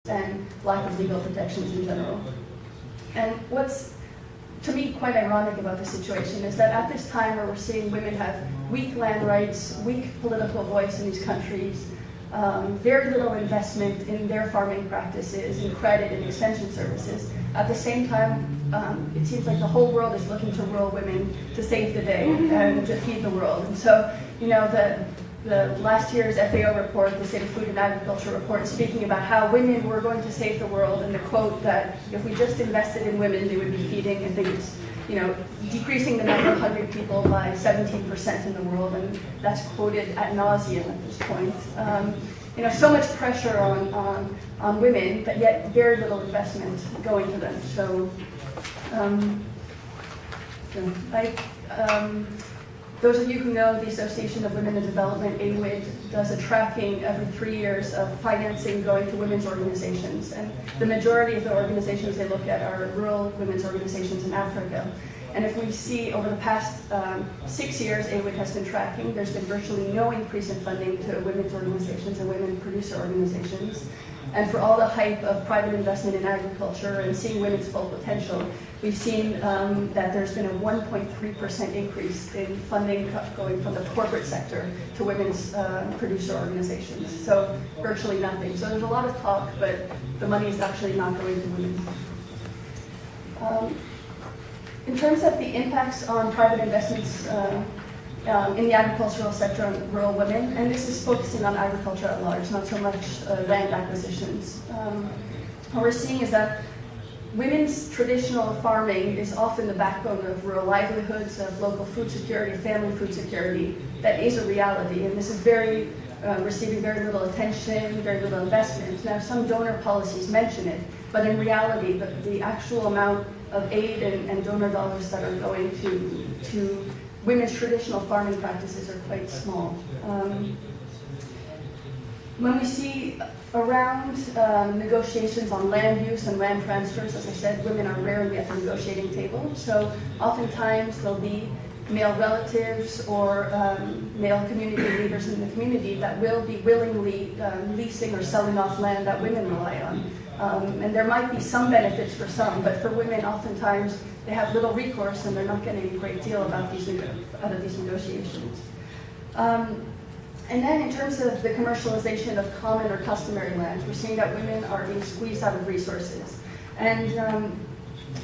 and lack of legal protections in general. And what's, to me, quite ironic about the situation is that at this time where we're seeing women have weak land rights, weak political voice in these countries, very little investment in their farming practices, in credit and extension services. At the same time, it seems like the whole world is looking to rural women to save the day and to feed the world. And so, you know, the last year's FAO report, the State of Food and Agriculture report, speaking about how women were going to save the world, and the quote that if we just invested in women, they would be feeding, I think it's, you know, decreasing the number of hungry people by 17% in the world, and that's quoted ad nauseum at this point. You know, so much pressure on women, but yet very little investment going to them. So, those of you who know the Association of Women in Development, AWID, does a tracking every 3 years of financing going to women's organizations. And the majority of the organizations they look at are rural women's organizations in Africa. And if we see over the past 6 years, AWID has been tracking, there's been virtually no increase in funding to women's organizations and women producer organizations. And for all the hype of private investment in agriculture and seeing women's full potential, we've seen that there's been a 1.3% increase in funding going from the corporate sector to women's producer organizations. So virtually nothing. So there's a lot of talk, but the money is actually not going to women. In terms of the impacts on private investments in the agricultural sector on rural women, and this is focusing on agriculture at large, not so much land acquisitions. What we're seeing is that women's traditional farming is often the backbone of rural livelihoods, of local food security, family food security. That is a reality, and this is receiving very little attention, very little investment. Now, some donor policies mention it, but in reality, the actual amount of aid and donor dollars that are going to women's traditional farming practices are quite small. When we see around negotiations on land use and land transfers, as I said, women are rarely at the negotiating table. So oftentimes there'll be male relatives or male community leaders in the community that will be willingly leasing or selling off land that women rely on. And there might be some benefits for some, but for women, oftentimes they have little recourse and they're not getting a great deal out of these negotiations. And then in terms of the commercialization of common or customary lands, we're seeing that women are being squeezed out of resources. And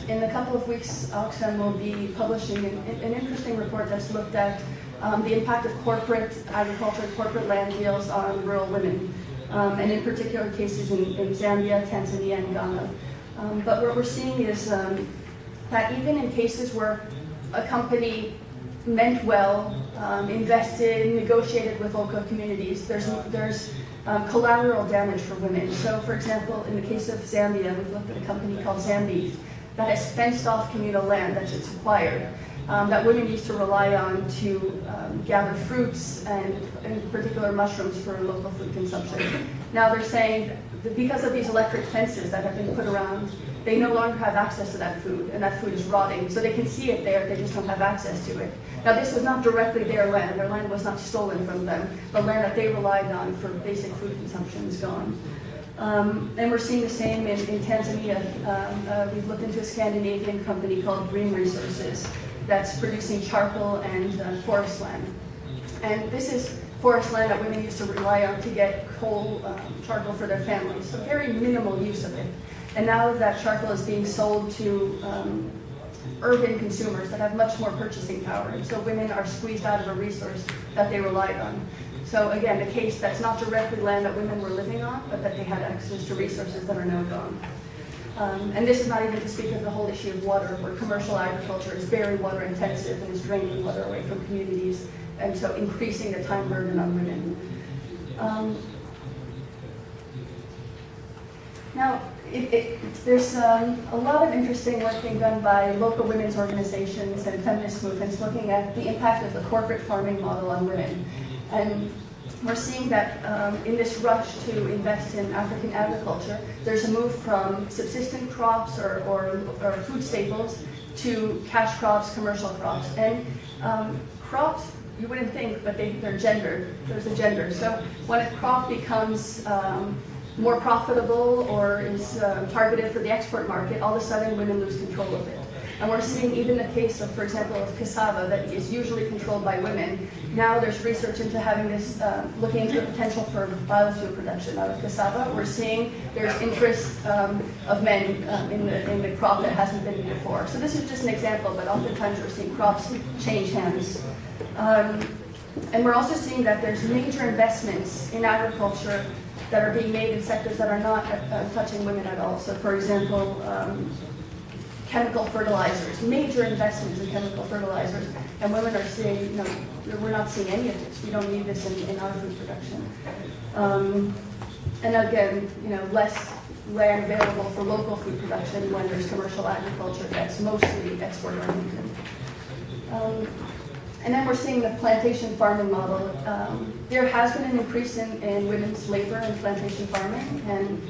in a couple of weeks, Oxfam will be publishing an interesting report that's looked at the impact of corporate agriculture, corporate land deals on rural women, and in particular cases in Zambia, Tanzania, and Ghana. But what we're seeing is that even in cases where a company meant well, invested, negotiated with local communities, there's collateral damage for women. So, for example, in the case of Zambia, we've looked at a company called Zambeef that has fenced off communal land that it's acquired, that women used to rely on to gather fruits and in particular mushrooms for local food consumption. Now they're saying that because of these electric fences that have been put around, they no longer have access to that food, and that food is rotting. So they can see it there, they just don't have access to it. Now this was not directly their land was not stolen from them. The land that they relied on for basic food consumption is gone. And we're seeing the same in Tanzania. We've looked into a Scandinavian company called Green Resources that's producing charcoal and forest land. And this is forest land that women used to rely on to get coal, charcoal for their families. So very minimal use of it. And now that charcoal is being sold to urban consumers that have much more purchasing power. And so women are squeezed out of a resource that they relied on. So again, the case that's not directly land that women were living on, but that they had access to resources that are now gone. And this is not even to speak of the whole issue of water, where commercial agriculture is very water intensive and is draining water away from communities, and so increasing the time burden on women. Now, there's a lot of interesting work being done by local women's organizations and feminist movements looking at the impact of the corporate farming model on women. And we're seeing that in this rush to invest in African agriculture, there's a move from subsistent crops or food staples to cash crops, commercial crops. And crops, you wouldn't think, but they're gendered. There's a gender. So when a crop becomes more profitable or is targeted for the export market, all of a sudden women lose control of it. And we're seeing even the case of, for example, of cassava that is usually controlled by women. Now there's research into having this, looking into the potential for biofuel production out of cassava. We're seeing there's interest of men in the crop that hasn't been before. So this is just an example, but oftentimes we're seeing crops change hands. And we're also seeing that there's major investments in agriculture that are being made in sectors that are not touching women at all. So for example, chemical fertilizers, major investments in chemical fertilizers, and women are saying, no, we're not seeing any of this. We don't need this in our food production. And again, less land available for local food production when there's commercial agriculture that's mostly export oriented. And then we're seeing the plantation farming model. There has been an increase in women's labor in plantation farming, and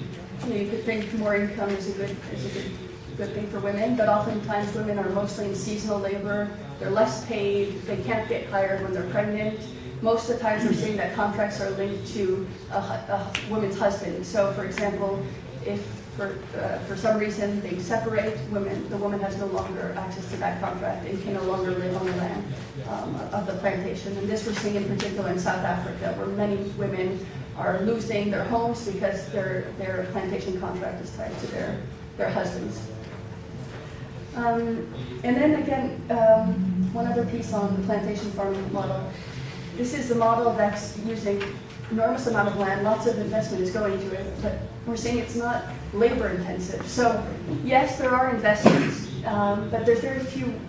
you could think more income is a good thing for women, but oftentimes women are mostly in seasonal labor. They're less paid. They can't get hired when they're pregnant. Most of the times we're seeing that contracts are linked to a woman's husband. So, for example, if for some reason they separate, the woman has no longer access to that contract and can no longer live on the land of the plantation. And this we're seeing in particular in South Africa, where many women are losing their homes because their plantation contract is tied to their husbands. And then again, one other piece on the plantation farming model. This is a model that's using enormous amount of land, lots of investment is going into it, but we're seeing it's not labor intensive. So yes, there are investments, but there's very few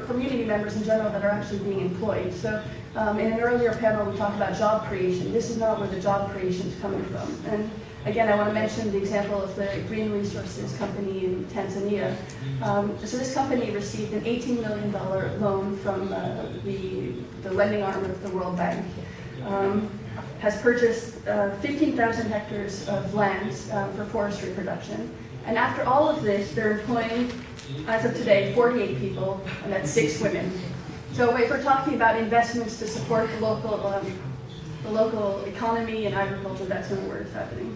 community members in general that are actually being employed. So in an earlier panel we talked about job creation. This is not where the job creation is coming from. And again, I want to mention the example of the Green Resources company in Tanzania. So this company received an $18 million loan from the lending arm of the World Bank. Has purchased 15,000 hectares of lands for forestry production. And after all of this, they're employing, as of today, 48 people, and that's 6 women. So if we're talking about investments to support the local economy and agriculture, that's not where it's happening.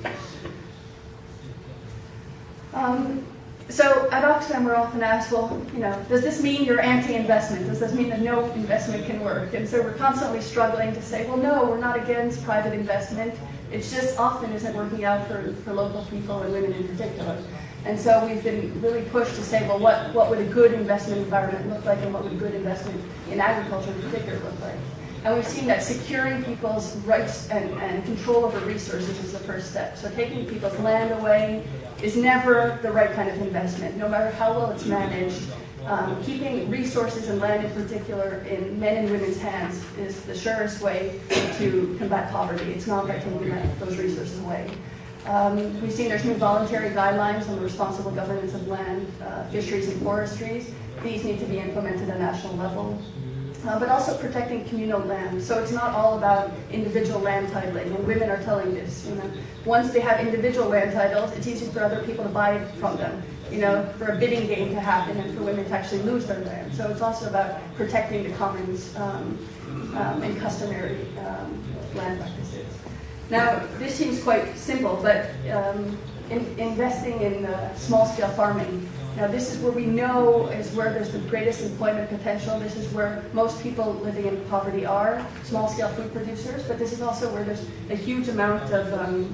So at Oxfam, we're often asked, well, does this mean you're anti-investment? Does this mean that no investment can work? And so we're constantly struggling to say, well, no, we're not against private investment. It's just often isn't working out for local people and women in particular. And so we've been really pushed to say, well, what would a good investment environment look like, and what would a good investment in agriculture in particular look like? And we've seen that securing people's rights and control over resources is the first step. So taking people's land away is never the right kind of investment, no matter how well it's managed. Keeping resources and land in particular in men and women's hands is the surest way to combat poverty. It's not by taking those resources away. We've seen there's new voluntary guidelines on the responsible governance of land, fisheries and forestries. These need to be implemented at a national level. But also protecting communal land. So it's not all about individual land titling, and women are telling this. Once they have individual land titles, it's easy for other people to buy from them. For a bidding game to happen and for women to actually lose their land. So it's also about protecting the commons and customary land practices. Now, this seems quite simple, but investing in small-scale farming. Now, this is where we know is where there's the greatest employment potential. This is where most people living in poverty are, small-scale food producers, but this is also where there's a huge amount of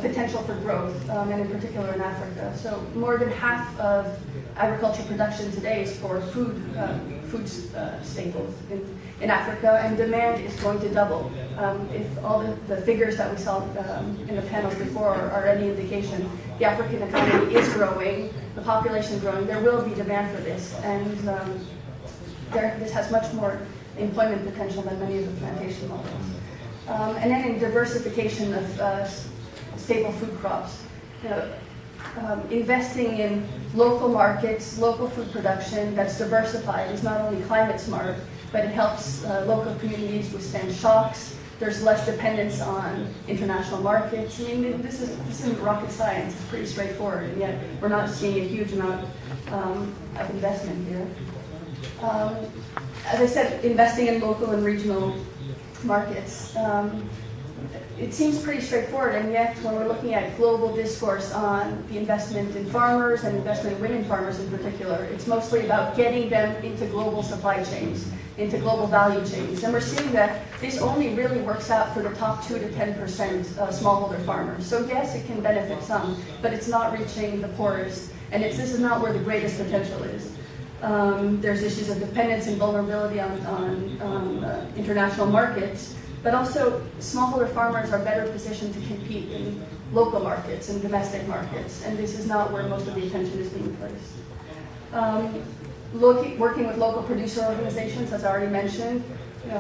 potential for growth, and in particular in Africa. So more than half of agriculture production today is for food staples in Africa, and demand is going to double. If all the figures that we saw in the panels before are any indication, the African economy is growing, the population is growing, there will be demand for this, and this has much more employment potential than many of the plantation models. And then in diversification of staple food crops. Investing in local markets, local food production that's diversified is not only climate smart, but it helps local communities withstand shocks. There's less dependence on international markets. I mean, this isn't rocket science. It's pretty straightforward, and yet we're not seeing a huge amount of investment here. As I said, investing in local and regional markets. it seems pretty straightforward, and yet when we're looking at global discourse on the investment in farmers and investment in women farmers in particular, it's mostly about getting them into global supply chains, into global value chains. And we're seeing that this only really works out for the top 2 to 10% smallholder farmers. So yes, it can benefit some, but it's not reaching the poorest, and this is not where the greatest potential is. There's issues of dependence and vulnerability on international markets, but also smallholder farmers are better positioned to compete in local markets and domestic markets, and this is not where most of the attention is being placed. Working with local producer organizations, as I already mentioned,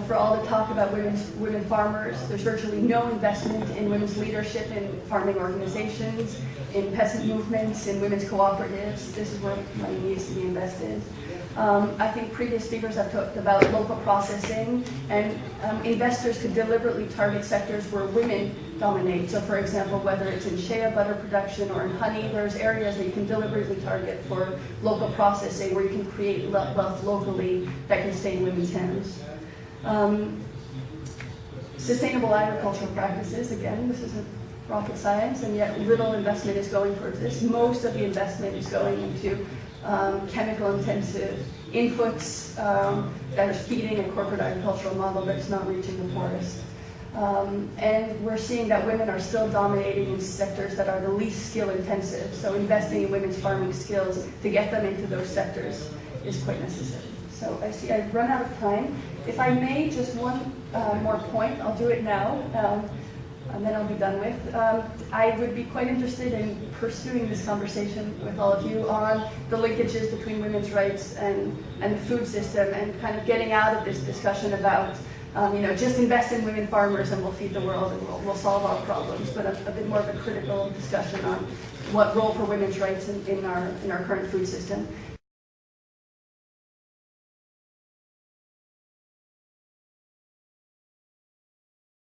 for all the talk about women farmers, there's virtually no investment in women's leadership in farming organizations, in peasant movements, in women's cooperatives. This is where money needs to be invested. I think previous speakers have talked about local processing, and investors could deliberately target sectors where women dominate. So for example, whether it's in shea butter production or in honey, there's areas that you can deliberately target for local processing where you can create wealth locally that can stay in women's hands. Sustainable agricultural practices, again, this isn't rocket science, and yet little investment is going towards this. Most of the investment is going into chemical-intensive inputs that are feeding a corporate agricultural model that's not reaching the poorest. And we're seeing that women are still dominating in sectors that are the least skill-intensive, so investing in women's farming skills to get them into those sectors is quite necessary. So I see I've run out of time. If I may, just one more point, I'll do it now, and then I'll be done with. I would be quite interested in pursuing this conversation with all of you on the linkages between women's rights and the food system, and kind of getting out of this discussion about just invest in women farmers and we'll feed the world and we'll solve our problems, but a bit more of a critical discussion on what role for women's rights in our current food system.